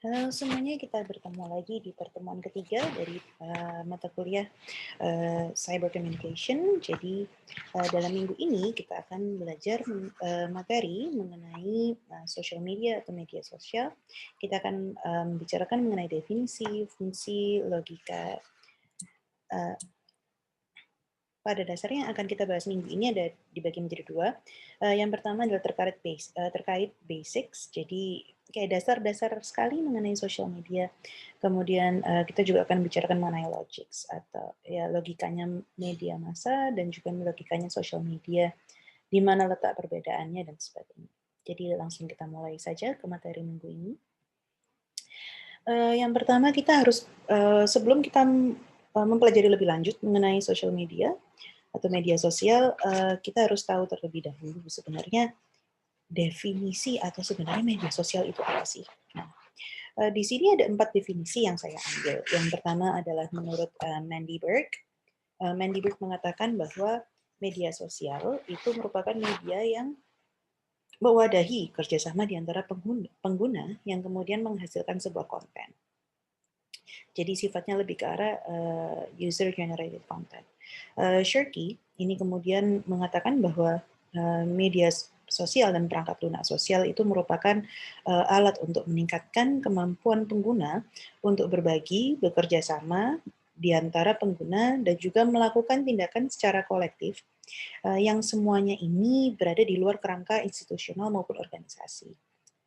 Halo semuanya, kita bertemu lagi di pertemuan ketiga dari mata kuliah Cyber Communication. Jadi dalam minggu ini kita akan belajar materi mengenai social media atau media sosial. Kita akan membicarakan mengenai definisi, fungsi, logika. Pada dasarnya yang akan kita bahas minggu ini ada dibagi menjadi dua. Yang pertama adalah terkait basics, jadi kayak dasar-dasar sekali mengenai social media. Kemudian kita juga akan bicarakan mengenai logics atau ya logikanya media massa dan juga logikanya social media, di mana letak perbedaannya dan sebagainya. Jadi langsung kita mulai saja ke materi minggu ini. Yang pertama kita harus sebelum kita mempelajari lebih lanjut mengenai social media atau media sosial, kita harus tahu terlebih dahulu sebenarnya definisi atau sebenarnya media sosial itu apa sih. Nah, di sini ada 4 definisi yang saya ambil. Yang pertama adalah menurut Mandy Berg. Mandy Berg mengatakan bahwa media sosial itu merupakan media yang mewadahi kerjasama di antara pengguna yang kemudian menghasilkan sebuah konten. Jadi sifatnya lebih ke arah user generated content. Shirky ini kemudian mengatakan bahwa media sosial dan perangkat lunak sosial itu merupakan alat untuk meningkatkan kemampuan pengguna untuk berbagi, bekerja sama di antara pengguna dan juga melakukan tindakan secara kolektif yang semuanya ini berada di luar kerangka institusional maupun organisasi.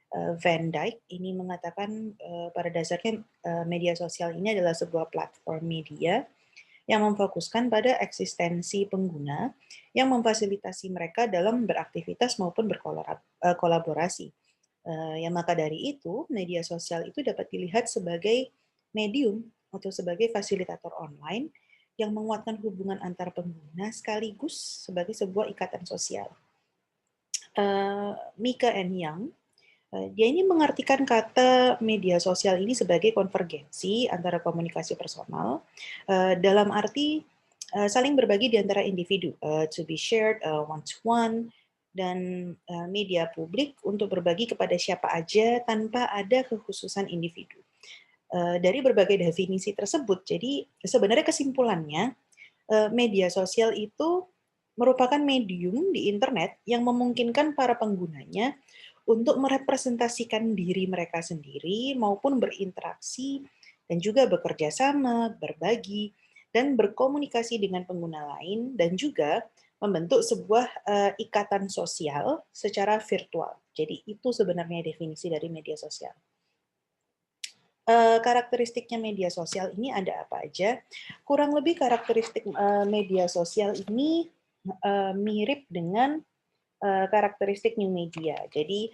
Van Dyke ini mengatakan pada dasarnya media sosial ini adalah sebuah platform media yang memfokuskan pada eksistensi pengguna yang memfasilitasi mereka dalam beraktivitas maupun berkolaborasi. Ya, maka dari itu, media sosial itu dapat dilihat sebagai medium atau sebagai fasilitator online yang menguatkan hubungan antar pengguna sekaligus sebagai sebuah ikatan sosial. Mika and Young dia ini mengartikan kata media sosial ini sebagai konvergensi antara komunikasi personal dalam arti saling berbagi di antara individu, to be shared one to one, dan media publik untuk berbagi kepada siapa aja tanpa ada kekhususan individu. Dari berbagai definisi tersebut, jadi sebenarnya kesimpulannya media sosial itu merupakan medium di internet yang memungkinkan para penggunanya untuk merepresentasikan diri mereka sendiri maupun berinteraksi dan juga bekerja sama, berbagi, dan berkomunikasi dengan pengguna lain dan juga membentuk sebuah ikatan sosial secara virtual. Jadi itu sebenarnya definisi dari media sosial. Karakteristiknya media sosial ini ada apa aja? Kurang lebih karakteristik media sosial ini mirip dengan karakteristik new media. Jadi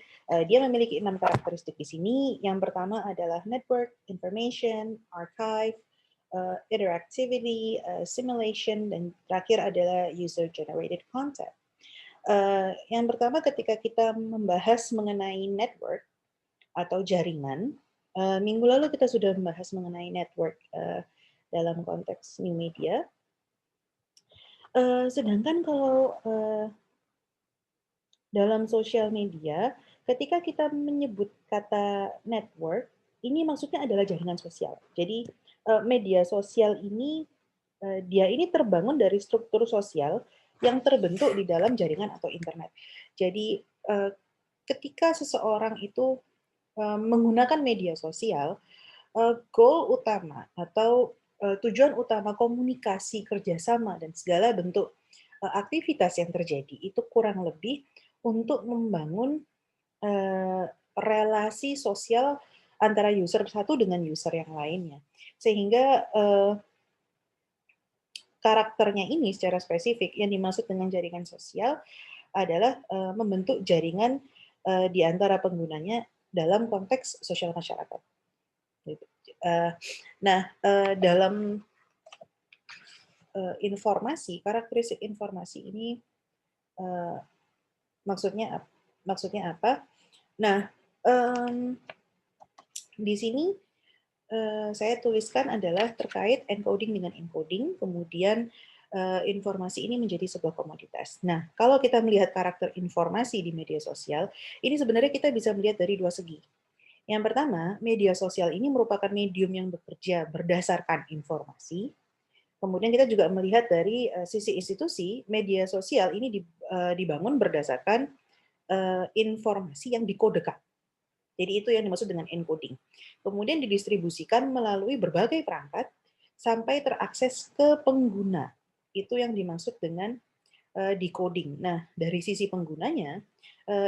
dia memiliki 6 karakteristik di sini. Yang pertama adalah network, information, archive, interactivity, simulation, dan terakhir adalah user generated content. Yang pertama ketika kita membahas mengenai network atau jaringan, minggu lalu kita sudah membahas mengenai network dalam konteks new media. Sedangkan kalau dalam sosial media, ketika kita menyebut kata network, ini maksudnya adalah jaringan sosial. Jadi media sosial ini dia ini terbangun dari struktur sosial yang terbentuk di dalam jaringan atau internet. Jadi ketika seseorang itu menggunakan media sosial, goal utama atau tujuan utama komunikasi, kerjasama, dan segala bentuk aktivitas yang terjadi itu kurang lebih untuk membangun relasi sosial antara user satu dengan user yang lainnya. Sehingga karakternya ini secara spesifik yang dimaksud dengan jaringan sosial adalah membentuk jaringan di antara penggunanya dalam konteks sosial masyarakat. Nah, dalam informasi, karakteristik informasi ini maksudnya apa? Nah, di sini saya tuliskan adalah terkait encoding dengan encoding, kemudian informasi ini menjadi sebuah komoditas. Nah, kalau kita melihat karakter informasi di media sosial, ini sebenarnya kita bisa melihat dari dua segi. Yang pertama, media sosial ini merupakan medium yang bekerja berdasarkan informasi. Kemudian kita juga melihat dari sisi institusi, media sosial ini dibangun berdasarkan informasi yang dikodekan. Jadi itu yang dimaksud dengan encoding. Kemudian didistribusikan melalui berbagai perangkat sampai terakses ke pengguna. Itu yang dimaksud dengan decoding. Nah, dari sisi penggunanya,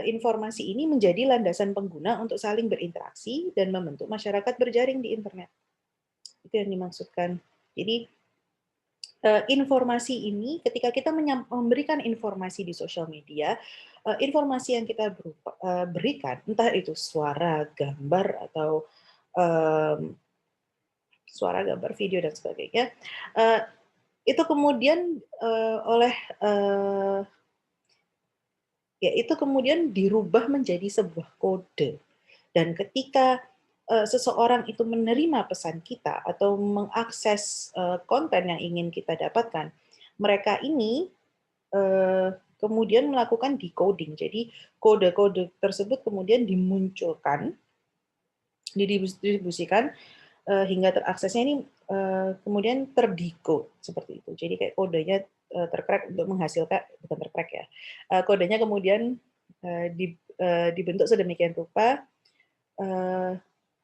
informasi ini menjadi landasan pengguna untuk saling berinteraksi dan membentuk masyarakat berjaring di internet. Itu yang dimaksudkan. Jadi informasi ini ketika kita memberikan informasi di sosial media, informasi yang kita berikan, entah itu suara, gambar, atau suara, gambar, video, dan sebagainya, itu kemudian ya itu kemudian dirubah menjadi sebuah kode. Dan ketika seseorang itu menerima pesan kita atau mengakses konten yang ingin kita dapatkan, mereka ini kemudian melakukan decoding. Jadi kode-kode tersebut kemudian dimunculkan, didistribusikan hingga teraksesnya ini kemudian terdecode seperti itu. Jadi kayak kodenya tercrack untuk menghasilkan, bukan tercrack ya, kodenya kemudian dibentuk sedemikian rupa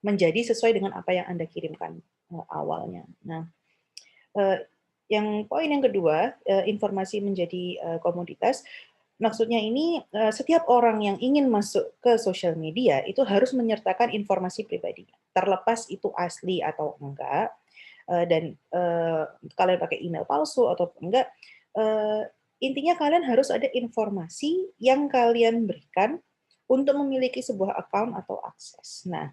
menjadi sesuai dengan apa yang Anda kirimkan awalnya. Nah, yang poin yang kedua, informasi menjadi komoditas. Maksudnya ini setiap orang yang ingin masuk ke sosial media itu harus menyertakan informasi pribadinya, terlepas itu asli atau enggak, dan kalian pakai email palsu atau enggak, intinya kalian harus ada informasi yang kalian berikan untuk memiliki sebuah account atau akses. Nah,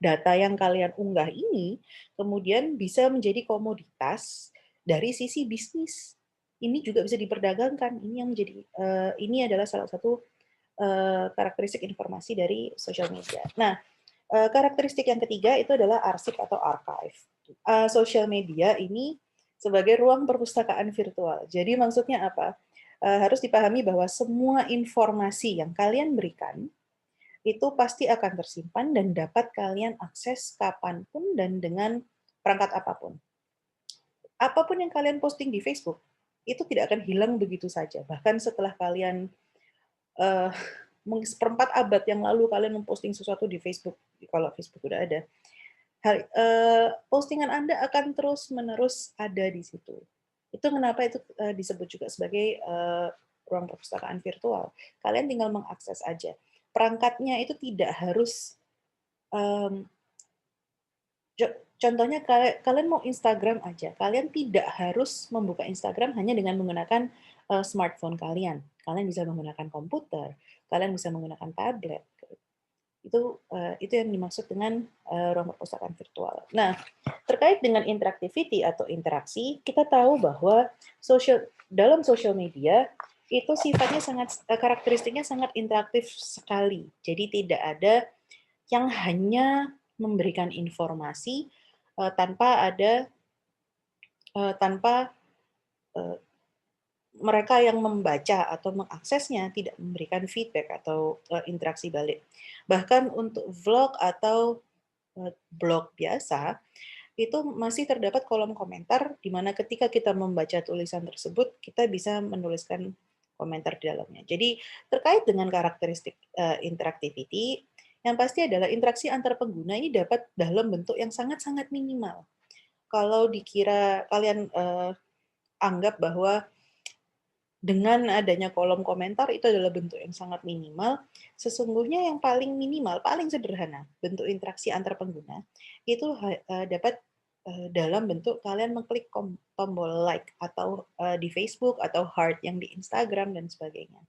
data yang kalian unggah ini kemudian bisa menjadi komoditas dari sisi bisnis. Ini juga bisa diperdagangkan. Ini yang menjadi ini adalah salah satu karakteristik informasi dari sosial media. Nah, karakteristik yang ketiga itu adalah arsip atau archive. Sosial media ini sebagai ruang perpustakaan virtual. Jadi maksudnya apa? Harus dipahami bahwa semua informasi yang kalian berikan itu pasti akan tersimpan dan dapat kalian akses kapanpun dan dengan perangkat apapun. Apapun yang kalian posting di Facebook, itu tidak akan hilang begitu saja. Bahkan setelah kalian uh, seperempat abad yang lalu kalian memposting sesuatu di Facebook, kalau Facebook udah ada, postingan Anda akan terus-menerus ada di situ. Itu kenapa itu disebut juga sebagai ruang perpustakaan virtual. Kalian tinggal mengakses aja. Perangkatnya itu tidak harus, contohnya kalian mau Instagram aja, kalian tidak harus membuka Instagram hanya dengan menggunakan smartphone kalian. Kalian bisa menggunakan komputer, kalian bisa menggunakan tablet. Itu yang dimaksud dengan ruang perpustakaan virtual. Nah, terkait dengan interactivity atau interaksi, kita tahu bahwa dalam social media itu sifatnya karakteristiknya sangat interaktif sekali. Jadi tidak ada yang hanya memberikan informasi tanpa mereka yang membaca atau mengaksesnya tidak memberikan feedback atau interaksi balik. Bahkan untuk vlog atau blog biasa, itu masih terdapat kolom komentar, di mana ketika kita membaca tulisan tersebut, kita bisa menuliskan komentar di dalamnya. Jadi terkait dengan karakteristik interactivity, yang pasti adalah interaksi antar pengguna ini dapat dalam bentuk yang sangat-sangat minimal. Kalau dikira kalian anggap bahwa dengan adanya kolom komentar itu adalah bentuk yang sangat minimal, sesungguhnya yang paling minimal, paling sederhana bentuk interaksi antar pengguna itu dapat dalam bentuk kalian mengklik tombol like atau di Facebook atau heart yang di Instagram dan sebagainya.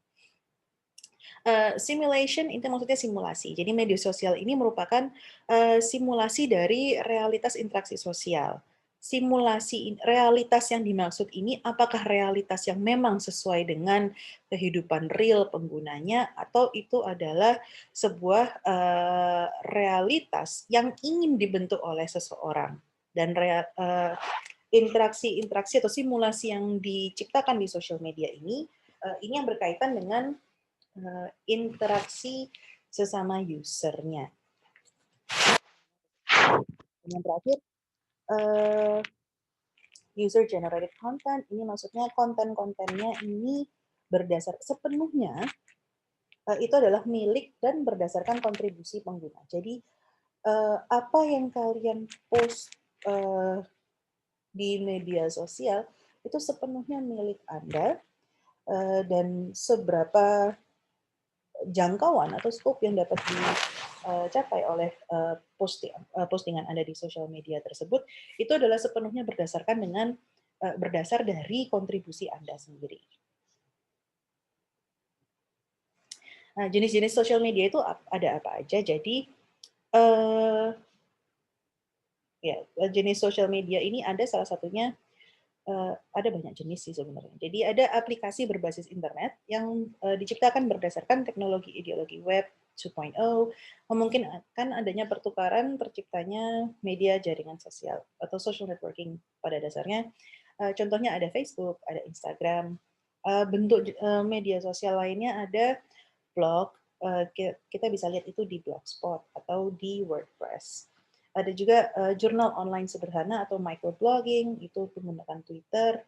Simulation itu maksudnya simulasi. Jadi media sosial ini merupakan simulasi dari realitas interaksi sosial. Simulasi realitas yang dimaksud ini apakah realitas yang memang sesuai dengan kehidupan real penggunanya atau itu adalah sebuah realitas yang ingin dibentuk oleh seseorang. Dan interaksi-interaksi atau simulasi yang diciptakan di sosial media ini yang berkaitan dengan interaksi sesama usernya. yang terakhir, user generated content, ini maksudnya konten-kontennya ini berdasar sepenuhnya itu adalah milik dan berdasarkan kontribusi pengguna. Jadi apa yang kalian post di media sosial itu sepenuhnya milik Anda, dan seberapa jangkauan atau scope yang dapat dicapai oleh postingan Anda di sosial media tersebut itu adalah sepenuhnya berdasar dari kontribusi Anda sendiri. Nah, jenis-jenis sosial media itu ada apa aja? Jadi ya, jenis sosial media ini ada salah satunya, ada banyak jenis sih sebenarnya. Jadi ada aplikasi berbasis internet yang diciptakan berdasarkan teknologi ideologi web 2.0, memungkinkan adanya pertukaran terciptanya media jaringan sosial atau social networking pada dasarnya. Contohnya ada Facebook, ada Instagram. Bentuk media sosial lainnya ada blog, kita bisa lihat itu di Blogspot atau di WordPress. Ada juga jurnal online sederhana atau microblogging, itu menggunakan Twitter,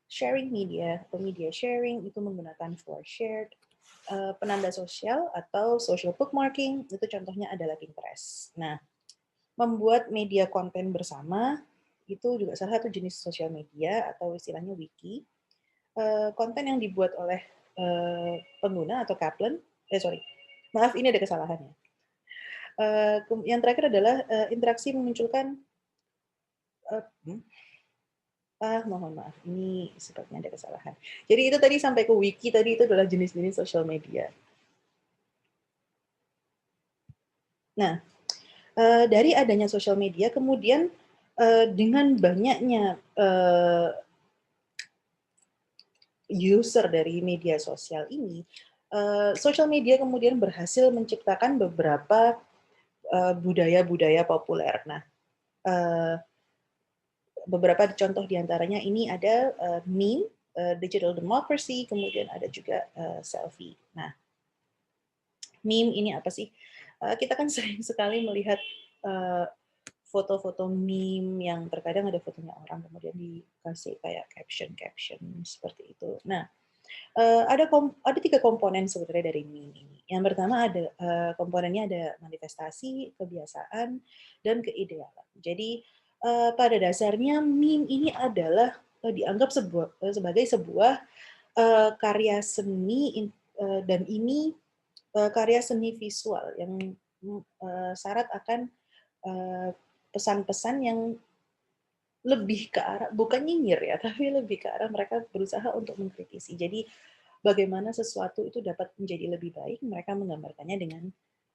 sharing media atau media sharing, itu menggunakan Fourshared, penanda sosial atau social bookmarking, itu contohnya adalah Pinterest. Nah, membuat media konten bersama, itu juga salah satu jenis sosial media atau istilahnya wiki. Konten yang dibuat oleh pengguna atau kaplan, maaf ini ada kesalahannya. Yang terakhir adalah interaksi memunculkan mohon maaf, ini sepertinya ada kesalahan. Jadi itu tadi sampai ke wiki, tadi itu adalah jenis-jenis sosial media. Nah, dari adanya sosial media, kemudian dengan banyaknya user dari media sosial ini, sosial media kemudian berhasil menciptakan beberapa budaya-budaya populer. Nah, beberapa contoh diantaranya ini ada meme, digital democracy, kemudian ada juga selfie. Nah, meme ini apa sih? Kita kan sering sekali melihat foto-foto meme yang terkadang ada fotonya orang kemudian dikasih kayak caption seperti itu. Nah, ada 3 komponen sebenarnya dari meme ini. Yang pertama ada komponennya ada manifestasi, kebiasaan, dan keidealan. Jadi pada dasarnya meme ini adalah dianggap sebagai sebuah karya seni dan ini karya seni visual yang syarat akan pesan-pesan yang lebih ke arah, bukan nyinyir ya, tapi lebih ke arah mereka berusaha untuk mengkritisi. Jadi bagaimana sesuatu itu dapat menjadi lebih baik, mereka menggambarkannya dengan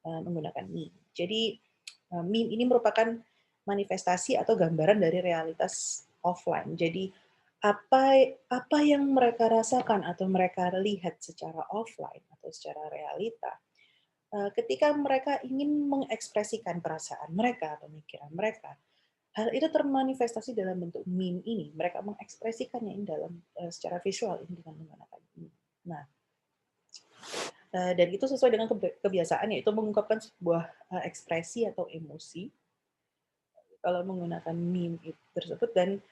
menggunakan meme. Jadi meme ini merupakan manifestasi atau gambaran dari realitas offline. Jadi apa yang mereka rasakan atau mereka lihat secara offline atau secara realita, ketika mereka ingin mengekspresikan perasaan mereka, pemikiran mereka, hal itu termanifestasi dalam bentuk meme ini. Mereka mengekspresikannya ini dalam secara visual ini dengan menggunakan meme. Nah, dan itu sesuai dengan kebiasaan, yaitu mengungkapkan sebuah ekspresi atau emosi kalau menggunakan meme tersebut. Dan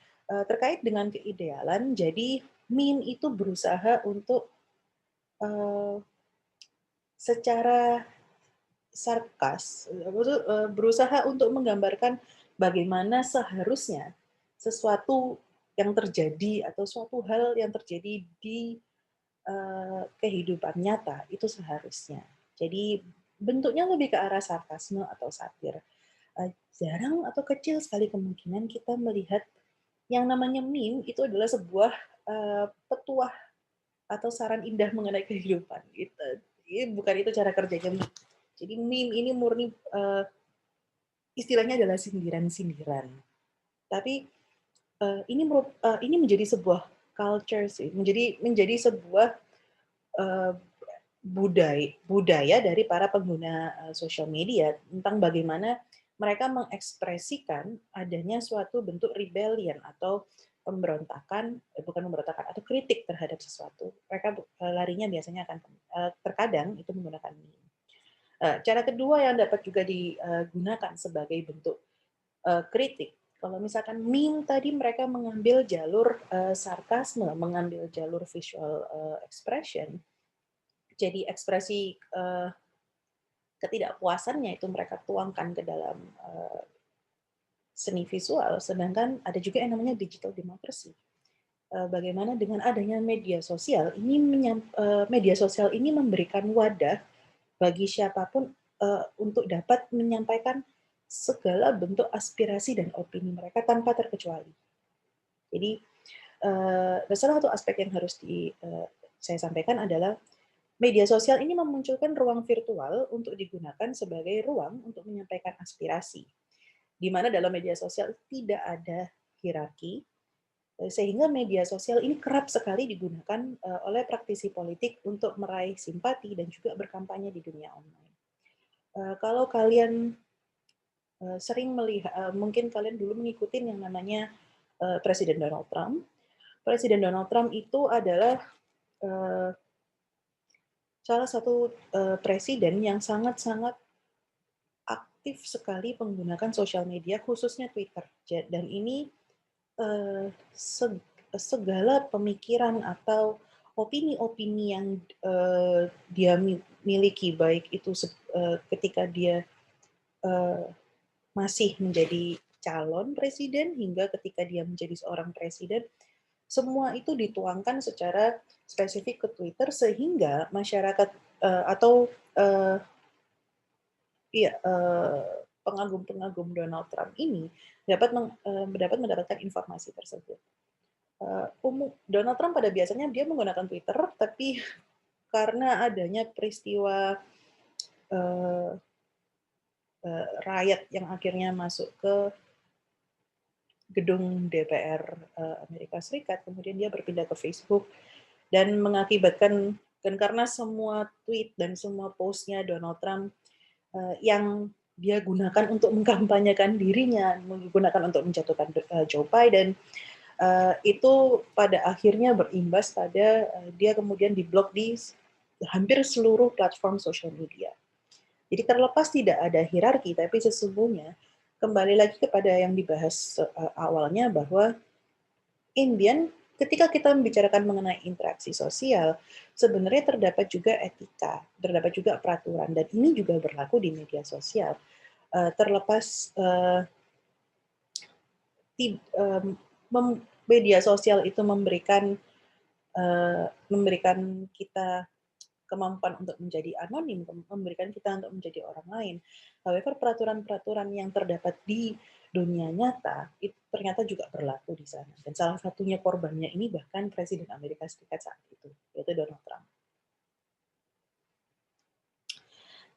terkait dengan keidealan, jadi meme itu berusaha untuk secara sarkas, berusaha untuk menggambarkan bagaimana seharusnya sesuatu yang terjadi atau suatu hal yang terjadi di kehidupan nyata itu seharusnya. Jadi bentuknya lebih ke arah sarkasme atau satir. Jarang atau kecil sekali kemungkinan kita melihat yang namanya meme itu adalah sebuah petuah atau saran indah mengenai kehidupan. Bukan itu cara kerjanya meme. Jadi meme ini murni istilahnya adalah sindiran-sindiran. Tapi ini menjadi sebuah culture sih, menjadi sebuah budaya dari para pengguna sosial media tentang bagaimana mereka mengekspresikan adanya suatu bentuk rebellion atau pemberontakan, bukan pemberontakan, atau kritik terhadap sesuatu. Mereka larinya biasanya akan terkadang itu menggunakan meme. Cara kedua yang dapat juga digunakan sebagai bentuk kritik. Kalau misalkan meme tadi mereka mengambil jalur sarkasme, mengambil jalur visual expression, jadi ekspresi ketidakpuasannya itu mereka tuangkan ke dalam seni visual, sedangkan ada juga yang namanya digital democracy. Bagaimana dengan adanya media sosial ini media sosial ini memberikan wadah bagi siapapun untuk dapat menyampaikan segala bentuk aspirasi dan opini mereka tanpa terkecuali. Jadi salah satu aspek yang harus saya sampaikan adalah media sosial ini memunculkan ruang virtual untuk digunakan sebagai ruang untuk menyampaikan aspirasi, di mana dalam media sosial tidak ada hierarki, sehingga media sosial ini kerap sekali digunakan oleh praktisi politik untuk meraih simpati dan juga berkampanye di dunia online. Kalau kalian sering melihat, mungkin kalian dulu mengikuti yang namanya Presiden Donald Trump. Presiden Donald Trump itu adalah salah satu presiden yang sangat-sangat aktif sekali menggunakan sosial media, khususnya Twitter. Dan ini segala pemikiran atau opini-opini yang dia miliki, baik itu ketika dia masih menjadi calon presiden hingga ketika dia menjadi seorang presiden, semua itu dituangkan secara spesifik ke Twitter sehingga masyarakat atau pengagum-pengagum Donald Trump ini dapat mendapatkan informasi tersebut. Donald Trump pada biasanya dia menggunakan Twitter, tapi karena adanya peristiwa riot yang akhirnya masuk ke gedung DPR Amerika Serikat, kemudian dia berpindah ke Facebook dan mengakibatkan, dan karena semua tweet dan semua postnya Donald Trump yang dia gunakan untuk mengkampanyekan dirinya, menggunakan untuk menjatuhkan Joe Biden, itu pada akhirnya berimbas pada dia kemudian diblok di hampir seluruh platform sosial media. Jadi terlepas tidak ada hierarki, tapi sesungguhnya kembali lagi kepada yang dibahas awalnya bahwa Indian, ketika kita membicarakan mengenai interaksi sosial, sebenarnya terdapat juga etika, terdapat juga peraturan, dan ini juga berlaku di media sosial. Terlepas media sosial itu memberikan kita kemampuan untuk menjadi anonim, memberikan kita untuk menjadi orang lain. However, peraturan-peraturan yang terdapat di dunia nyata itu ternyata juga berlaku di sana. Dan salah satunya korbannya ini bahkan Presiden Amerika Serikat saat itu, yaitu Donald Trump.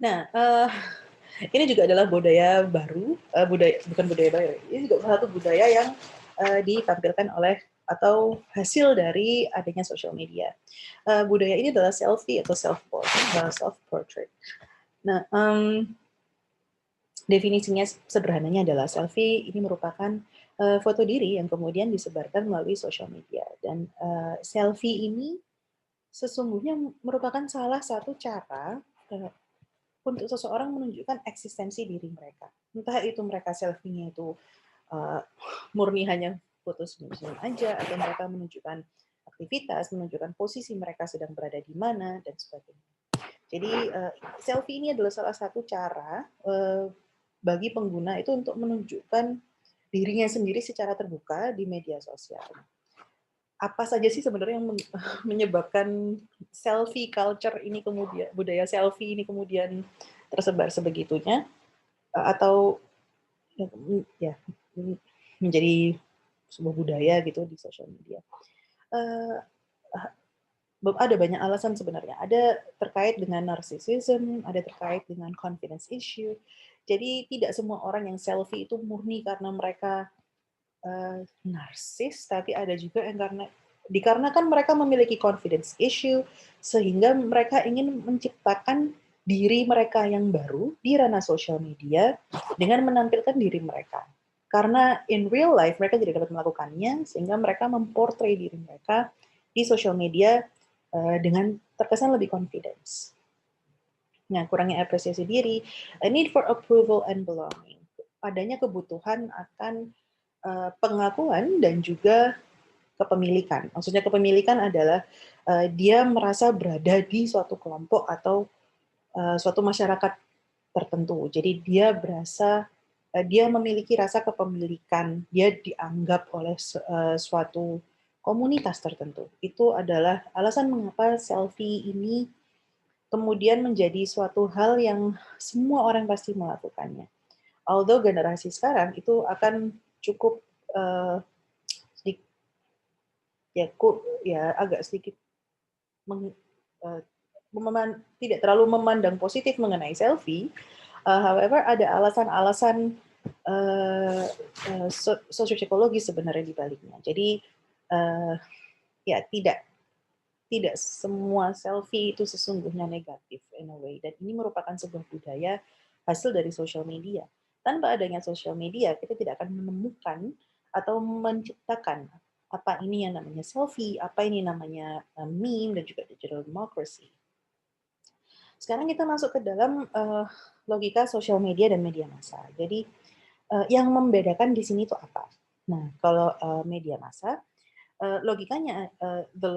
Nah, ini juga adalah budaya baru, bukan budaya baru, ini juga salah satu budaya yang ditampilkan oleh atau hasil dari adanya social media. Budaya ini adalah selfie atau self-portrait. Nah, definisinya sederhananya adalah selfie ini merupakan foto diri yang kemudian disebarkan melalui social media. Dan selfie ini sesungguhnya merupakan salah satu cara untuk seseorang menunjukkan eksistensi diri mereka. Entah itu mereka selfie-nya itu murni hanya foto senyum-senyum aja, atau mereka menunjukkan aktivitas, menunjukkan posisi mereka sedang berada di mana, dan sebagainya. Jadi selfie ini adalah salah satu cara bagi pengguna itu untuk menunjukkan dirinya sendiri secara terbuka di media sosial. Apa saja sih sebenarnya yang menyebabkan selfie culture ini kemudian, budaya selfie ini kemudian tersebar sebegitunya, atau ya menjadi sebuah budaya gitu di sosial media. Ada banyak alasan sebenarnya. Ada terkait dengan narcissism, ada terkait dengan confidence issue. Jadi tidak semua orang yang selfie itu murni karena mereka narsis, tapi ada juga yang dikarenakan mereka memiliki confidence issue, sehingga mereka ingin menciptakan diri mereka yang baru di ranah sosial media dengan menampilkan diri mereka. Karena in real life mereka tidak dapat melakukannya, sehingga mereka memportray diri mereka di sosial media dengan terkesan lebih confidence. Nah, kurangnya apresiasi diri, a need for approval and belonging. adanya kebutuhan akan pengakuan dan juga kepemilikan. Maksudnya kepemilikan adalah dia merasa berada di suatu kelompok atau suatu masyarakat tertentu. Jadi dia berasa dia memiliki rasa kepemilikan, dia dianggap oleh suatu komunitas tertentu. Itu adalah alasan mengapa selfie ini kemudian menjadi suatu hal yang semua orang pasti melakukannya. Although generasi sekarang itu akan cukup sedikit, ya agak sedikit uh, tidak terlalu memandang positif mengenai selfie. However, ada alasan-alasan sosiopsikologis sebenarnya di baliknya. Jadi ya tidak semua selfie itu sesungguhnya negatif in a way. Dan ini merupakan sebuah budaya hasil dari social media. Tanpa adanya social media, kita tidak akan menemukan atau menciptakan apa ini yang namanya selfie, apa ini namanya meme, dan juga digital democracy. Sekarang kita masuk ke dalam logika social media dan media massa. Jadi yang membedakan di sini itu apa? Nah, kalau media massa, logikanya, the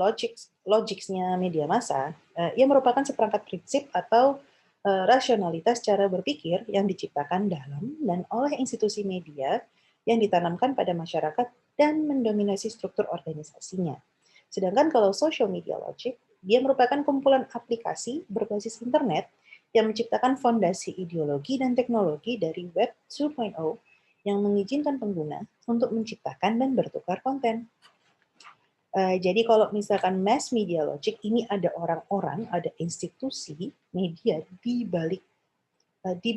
logicsnya media massa, ia merupakan seperangkat prinsip atau rasionalitas cara berpikir yang diciptakan dalam dan oleh institusi media yang ditanamkan pada masyarakat dan mendominasi struktur organisasinya. Sedangkan kalau social media logic, dia merupakan kumpulan aplikasi berbasis internet yang menciptakan fondasi ideologi dan teknologi dari Web 2.0 yang mengizinkan pengguna untuk menciptakan dan bertukar konten. Jadi kalau misalkan mass media logic, ini ada orang-orang, ada institusi media di balik di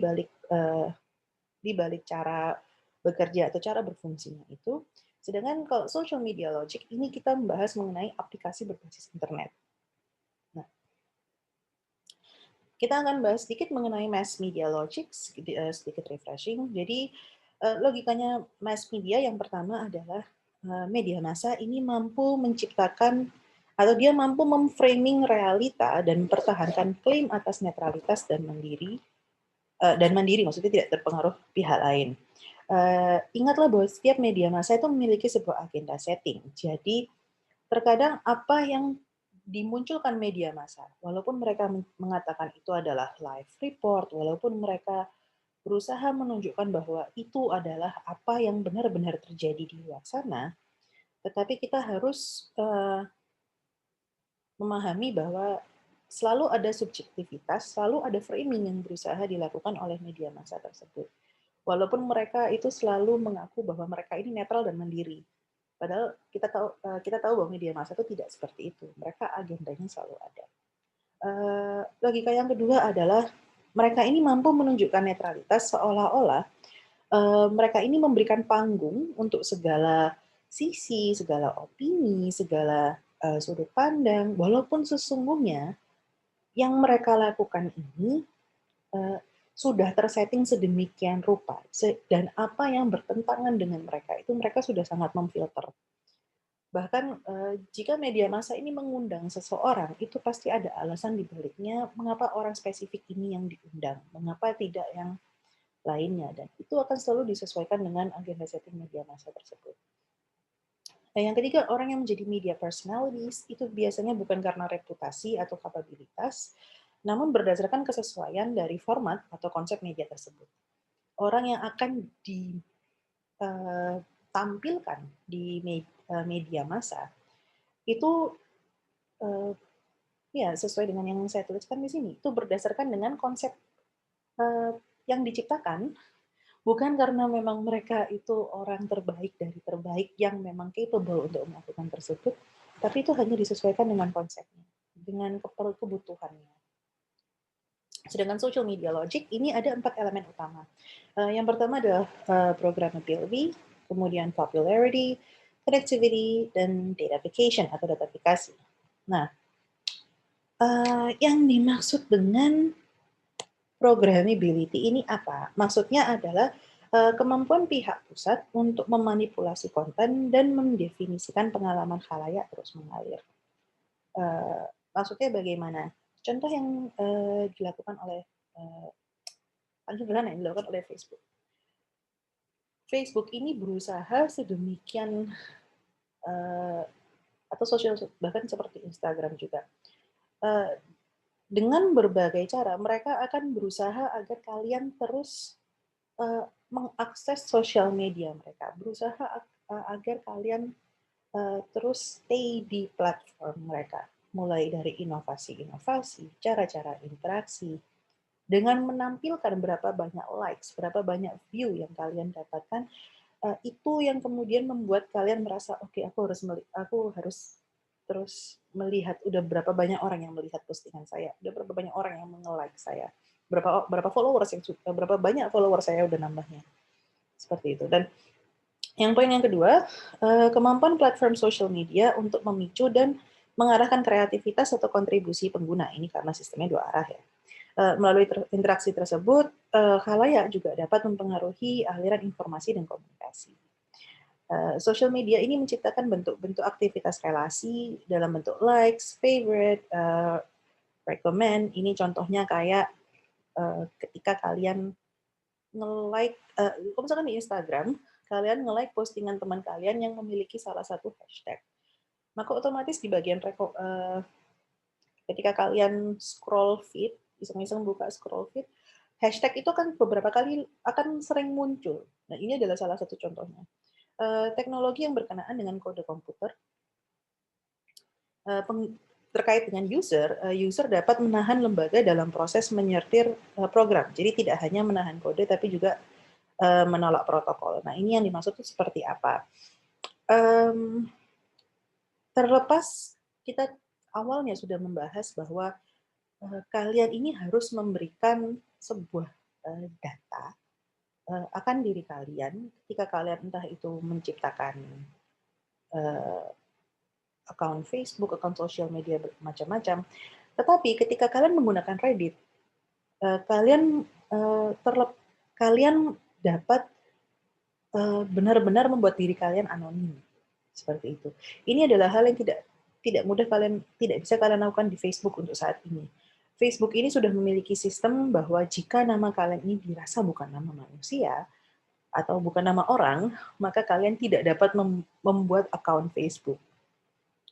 balik cara bekerja atau cara berfungsinya itu. Sedangkan kalau social media logic ini kita membahas mengenai aplikasi berbasis internet. Nah, kita akan bahas sedikit mengenai mass media logic, sedikit refreshing. Jadi logikanya mass media yang pertama adalah media massa ini mampu menciptakan atau dia mampu memframing realita dan mempertahankan klaim atas netralitas dan mandiri maksudnya tidak terpengaruh pihak lain. Ingatlah bahwa setiap media massa itu memiliki sebuah agenda setting. Jadi terkadang apa yang dimunculkan media massa, walaupun mereka mengatakan itu adalah live report, walaupun mereka berusaha menunjukkan bahwa itu adalah apa yang benar-benar terjadi di luar sana, tetapi kita harus memahami bahwa selalu ada subjektivitas, selalu ada framing yang berusaha dilakukan oleh media massa tersebut. Walaupun mereka itu selalu mengaku bahwa mereka ini netral dan mandiri. Padahal kita tahu bahwa media massa itu tidak seperti itu. Mereka agendanya selalu ada. Logika yang kedua adalah mereka ini mampu menunjukkan netralitas seolah-olah mereka ini memberikan panggung untuk segala sisi, segala opini, segala sudut pandang, walaupun sesungguhnya yang mereka lakukan ini sudah tersetting sedemikian rupa, dan apa yang bertentangan dengan mereka itu mereka sudah sangat memfilter. Bahkan jika media massa ini mengundang seseorang, itu pasti ada alasan di baliknya mengapa orang spesifik ini yang diundang, mengapa tidak yang lainnya, dan itu akan selalu disesuaikan dengan agenda setting media massa tersebut. Nah, yang ketiga, orang yang menjadi media personalities itu biasanya bukan karena reputasi atau kapabilitas, namun berdasarkan kesesuaian dari format atau konsep media tersebut. Orang yang akan ditampilkan di media massa itu ya sesuai dengan yang saya tuliskan di sini, itu berdasarkan dengan konsep yang diciptakan. Bukan karena memang mereka itu orang terbaik dari terbaik yang memang capable untuk melakukan tersebut, tapi itu hanya disesuaikan dengan konsepnya, dengan kebutuhannya. Sedangkan social media logic, ini ada 4 elemen utama. Yang pertama adalah programmability, kemudian popularity, connectivity, dan datafication atau datafikasi. Nah, yang dimaksud dengan programmability ini apa? Maksudnya adalah kemampuan pihak pusat untuk memanipulasi konten dan mendefinisikan pengalaman khalayak terus mengalir. Maksudnya bagaimana? Contoh yang dilakukan oleh paling sederhana yang dilakukan oleh Facebook. Facebook ini berusaha sedemikian atau sosial bahkan seperti Instagram juga dengan berbagai cara mereka akan berusaha agar kalian terus mengakses sosial media mereka, berusaha agar kalian terus stay di platform mereka, mulai dari inovasi-inovasi, cara-cara interaksi, dengan menampilkan berapa banyak likes, berapa banyak view yang kalian dapatkan, itu yang kemudian membuat kalian merasa oke, aku harus terus melihat udah berapa banyak orang yang melihat postingan saya, udah berapa banyak orang yang nge-like saya, berapa followers berapa banyak followers saya udah nambahnya, seperti itu. Dan yang poin yang kedua, kemampuan platform social media untuk memicu dan mengarahkan kreativitas atau kontribusi pengguna. Ini karena sistemnya dua arah ya. Melalui interaksi tersebut, khalayak juga dapat mempengaruhi aliran informasi dan komunikasi. Social media ini menciptakan bentuk-bentuk aktivitas relasi dalam bentuk likes, favorite, recommend. Ini contohnya kayak ketika kalian nge-like, kalau misalkan di Instagram, kalian nge-like postingan teman kalian yang memiliki salah satu hashtag. Maka otomatis di bagian ketika kalian scroll feed, iseng-iseng buka scroll feed, hashtag itu akan beberapa kali akan sering muncul. Nah, ini adalah salah satu contohnya. Teknologi yang berkenaan dengan kode komputer terkait dengan user dapat menahan lembaga dalam proses menyetir program. Jadi tidak hanya menahan kode, tapi juga menolak protokol. Nah, ini yang dimaksud itu seperti apa? Terlepas kita awalnya sudah membahas bahwa kalian ini harus memberikan sebuah data akan diri kalian ketika kalian entah itu menciptakan akun Facebook, akun sosial media macam-macam. Tetapi ketika kalian menggunakan Reddit, kalian dapat benar-benar membuat diri kalian anonim, seperti itu. Ini adalah hal yang tidak mudah tidak bisa kalian lakukan di Facebook untuk saat ini. Facebook ini sudah memiliki sistem bahwa jika nama kalian ini dirasa bukan nama manusia atau bukan nama orang, maka kalian tidak dapat membuat akun Facebook.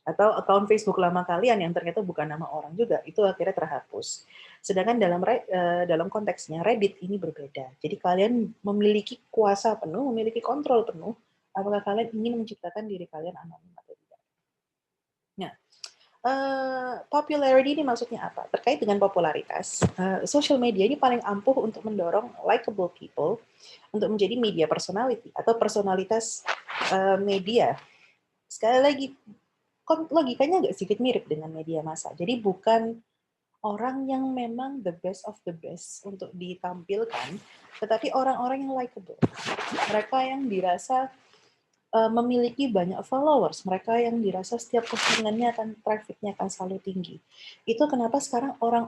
Atau akun Facebook lama kalian yang ternyata bukan nama orang juga, itu akhirnya terhapus. Sedangkan dalam konteksnya Reddit ini berbeda. Jadi kalian memiliki kuasa penuh, memiliki kontrol penuh, apakah kalian ingin menciptakan diri kalian anonim atau tidak. Nah, popularity ini maksudnya apa? Terkait dengan popularitas, social media ini paling ampuh untuk mendorong likable people untuk menjadi media personality atau personalitas media. Sekali lagi, logikanya agak sedikit mirip dengan media massa. Jadi bukan orang yang memang the best of the best untuk ditampilkan, tetapi orang-orang yang likable. Mereka yang dirasa memiliki banyak followers, mereka yang dirasa setiap postingannya trafficnya akan selalu tinggi. Itu kenapa sekarang orang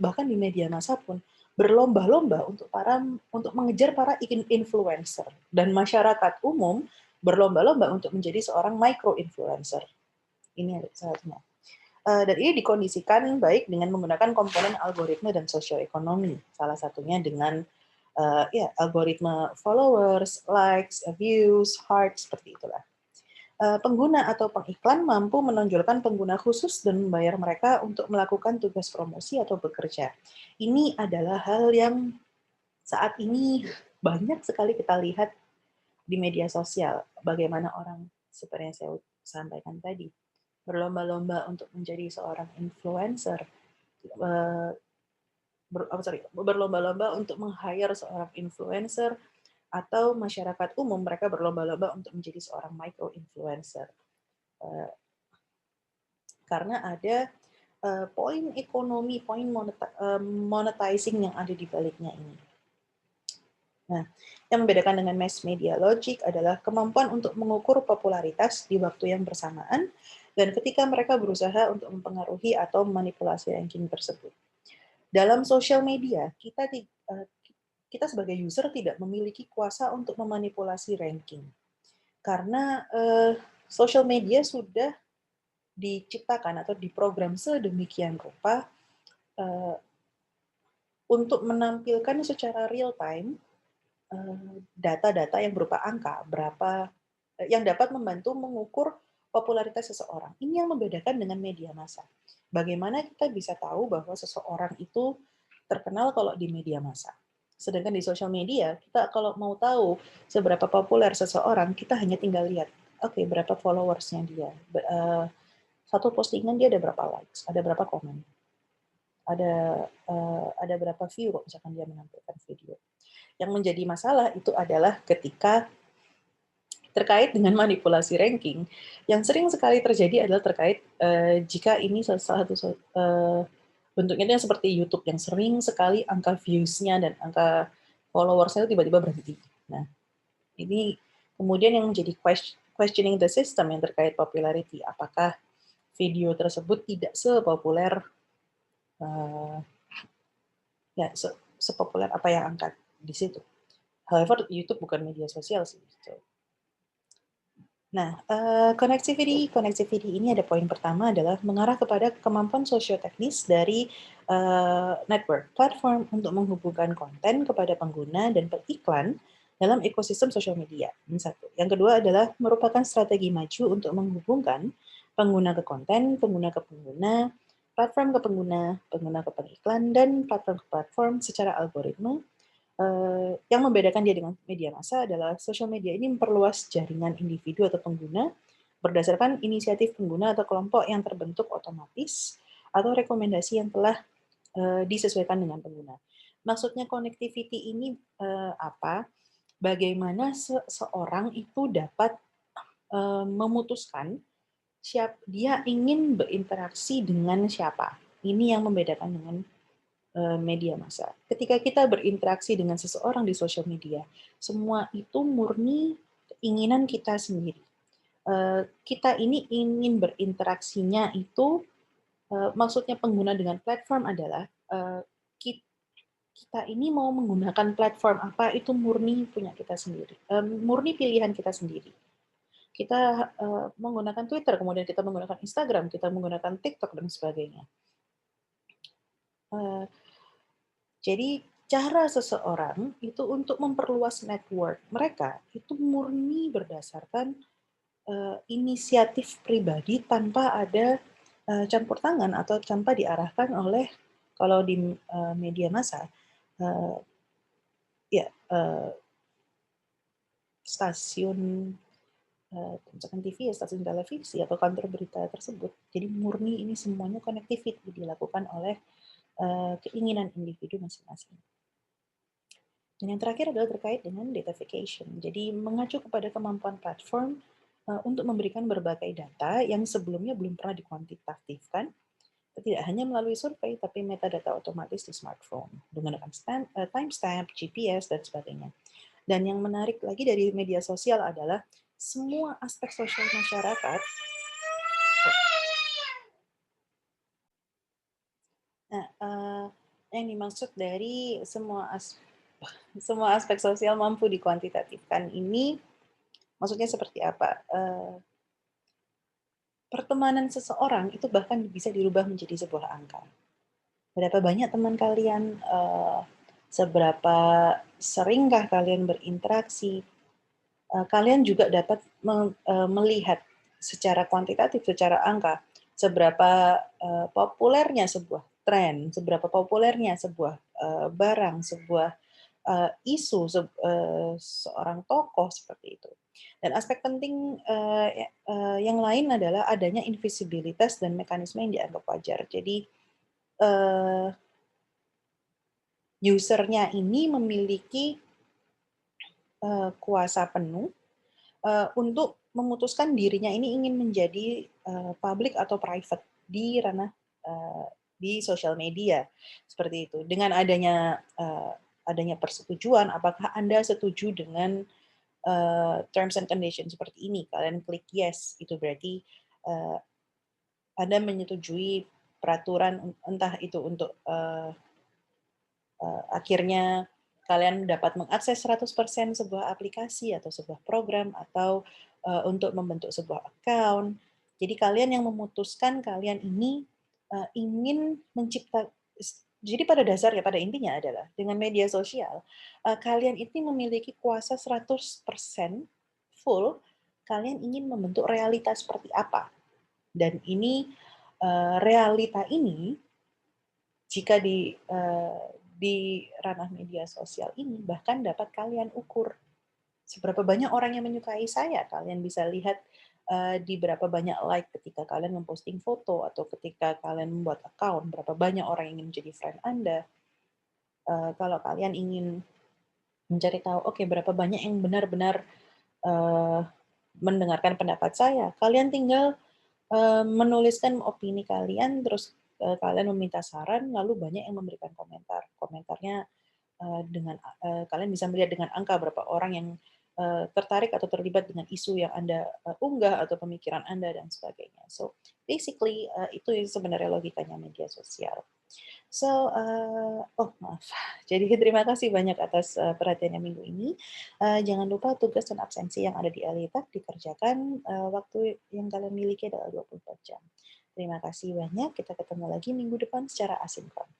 bahkan di media massa pun berlomba-lomba untuk mengejar para influencer, dan masyarakat umum berlomba-lomba untuk menjadi seorang micro influencer. Ini saatnya. Dan ini dikondisikan baik dengan menggunakan komponen algoritma dan sosioekonomi. Salah satunya dengan algoritma followers, likes, views, heart, seperti itulah. Pengguna atau pengiklan mampu menonjolkan pengguna khusus dan membayar mereka untuk melakukan tugas promosi atau bekerja. Ini adalah hal yang saat ini banyak sekali kita lihat di media sosial. Bagaimana orang, seperti yang saya sampaikan tadi, berlomba-lomba untuk menjadi seorang influencer, berlomba-lomba untuk meng-hire seorang influencer, atau masyarakat umum mereka berlomba-lomba untuk menjadi seorang micro influencer. Karena ada poin ekonomi, poin monetizing yang ada di baliknya ini. Nah, yang membedakan dengan mass media logic adalah kemampuan untuk mengukur popularitas di waktu yang bersamaan dan ketika mereka berusaha untuk mempengaruhi atau memanipulasi ranking tersebut. Dalam sosial media, kita sebagai user tidak memiliki kuasa untuk memanipulasi ranking. Karena social media sudah diciptakan atau diprogram sedemikian rupa untuk menampilkan secara real time data-data yang berupa angka, yang dapat membantu mengukur popularitas seseorang. Ini yang membedakan dengan media massa. Bagaimana kita bisa tahu bahwa seseorang itu terkenal kalau di media massa. Sedangkan di sosial media, kita kalau mau tahu seberapa populer seseorang, kita hanya tinggal lihat, oke, berapa followersnya dia. Satu postingan dia ada berapa likes, ada berapa komen, ada berapa view kalau misalkan dia menampilkan video. Yang menjadi masalah itu adalah ketika terkait dengan manipulasi ranking, yang sering sekali terjadi adalah terkait jika ini salah satu bentuknya itu seperti YouTube yang sering sekali angka views-nya dan angka followersnya tiba-tiba berhenti. Nah, ini kemudian yang menjadi questioning the system yang terkait popularity. Apakah video tersebut tidak sepopuler sepopuler apa yang angkat di situ. However, YouTube bukan media sosial sih. Nah, connectivity ini ada poin pertama adalah mengarah kepada kemampuan sosioteknis dari network platform untuk menghubungkan konten kepada pengguna dan periklan dalam ekosistem sosial media. Ini satu. Yang kedua adalah merupakan strategi maju untuk menghubungkan pengguna ke konten, pengguna ke pengguna, platform ke pengguna, pengguna ke pengiklan, dan platform ke platform secara algoritma. Yang membedakan dia dengan media massa adalah sosial media ini memperluas jaringan individu atau pengguna berdasarkan inisiatif pengguna atau kelompok yang terbentuk otomatis atau rekomendasi yang telah disesuaikan dengan pengguna. Maksudnya connectivity ini apa? Bagaimana seseorang itu dapat memutuskan dia ingin berinteraksi dengan siapa. Ini yang membedakan dengan media massa. Ketika kita berinteraksi dengan seseorang di sosial media, semua itu murni keinginan kita sendiri. Kita ini ingin berinteraksinya itu, maksudnya pengguna dengan platform adalah kita ini mau menggunakan platform apa itu murni punya kita sendiri, murni pilihan kita sendiri. Kita menggunakan Twitter, kemudian kita menggunakan Instagram, kita menggunakan TikTok dan sebagainya. Jadi cara seseorang itu untuk memperluas network mereka itu murni berdasarkan inisiatif pribadi tanpa ada campur tangan atau tanpa diarahkan oleh kalau di media massa stasiun misalkan TV, stasiun televisi atau kantor berita tersebut. Jadi murni ini semuanya connectivity dilakukan oleh keinginan individu masing-masing. Dan yang terakhir adalah terkait dengan datafication. Jadi mengacu kepada kemampuan platform untuk memberikan berbagai data yang sebelumnya belum pernah dikuantitatifkan, tidak hanya melalui survei, tapi metadata otomatis di smartphone, menggunakan timestamp, GPS, dan sebagainya. Dan yang menarik lagi dari media sosial adalah semua aspek sosial masyarakat. Nah, yang dimaksud dari semua aspek sosial mampu dikuantitatifkan ini maksudnya seperti apa? Pertemanan seseorang itu bahkan bisa dirubah menjadi sebuah angka. Berapa banyak teman kalian? Seberapa seringkah kalian berinteraksi? Kalian juga dapat melihat secara kuantitatif, secara angka, seberapa populernya sebuah tren, seberapa populernya sebuah barang, sebuah isu seorang tokoh seperti itu. Dan aspek penting yang lain adalah adanya invisibilitas dan mekanisme yang dianggap wajar. Jadi usernya ini memiliki kuasa penuh untuk memutuskan dirinya ini ingin menjadi public atau private di ranah di sosial media seperti itu. Dengan adanya persetujuan, apakah Anda setuju dengan terms and conditions seperti ini? Kalian klik yes, itu berarti Anda menyetujui peraturan entah itu untuk akhirnya kalian dapat mengakses 100% sebuah aplikasi atau sebuah program atau untuk membentuk sebuah account. Jadi kalian yang memutuskan kalian ini ingin Jadi pada dasarnya, pada intinya adalah dengan media sosial, kalian ini memiliki kuasa 100% full, kalian ingin membentuk realitas seperti apa. Dan ini, realita ini jika di ranah media sosial ini bahkan dapat kalian ukur. Seberapa banyak orang yang menyukai saya, kalian bisa lihat di berapa banyak like ketika kalian memposting foto atau ketika kalian membuat account, berapa banyak orang yang ingin menjadi friend Anda. Kalau kalian ingin mencari tahu, oke, berapa banyak yang benar-benar uh, mendengarkan pendapat saya, kalian tinggal menuliskan opini kalian, terus kalian meminta saran, lalu banyak yang memberikan komentar. Komentarnya dengan kalian bisa melihat dengan angka berapa orang yang tertarik atau terlibat dengan isu yang Anda unggah atau pemikiran Anda dan sebagainya. So basically itu sebenarnya logikanya media sosial. So, oh maaf. Jadi terima kasih banyak atas perhatiannya minggu ini. Jangan lupa tugas dan absensi yang ada di Elitab dikerjakan waktu yang kalian miliki adalah 24 jam. Terima kasih banyak. Kita ketemu lagi minggu depan secara asinkron.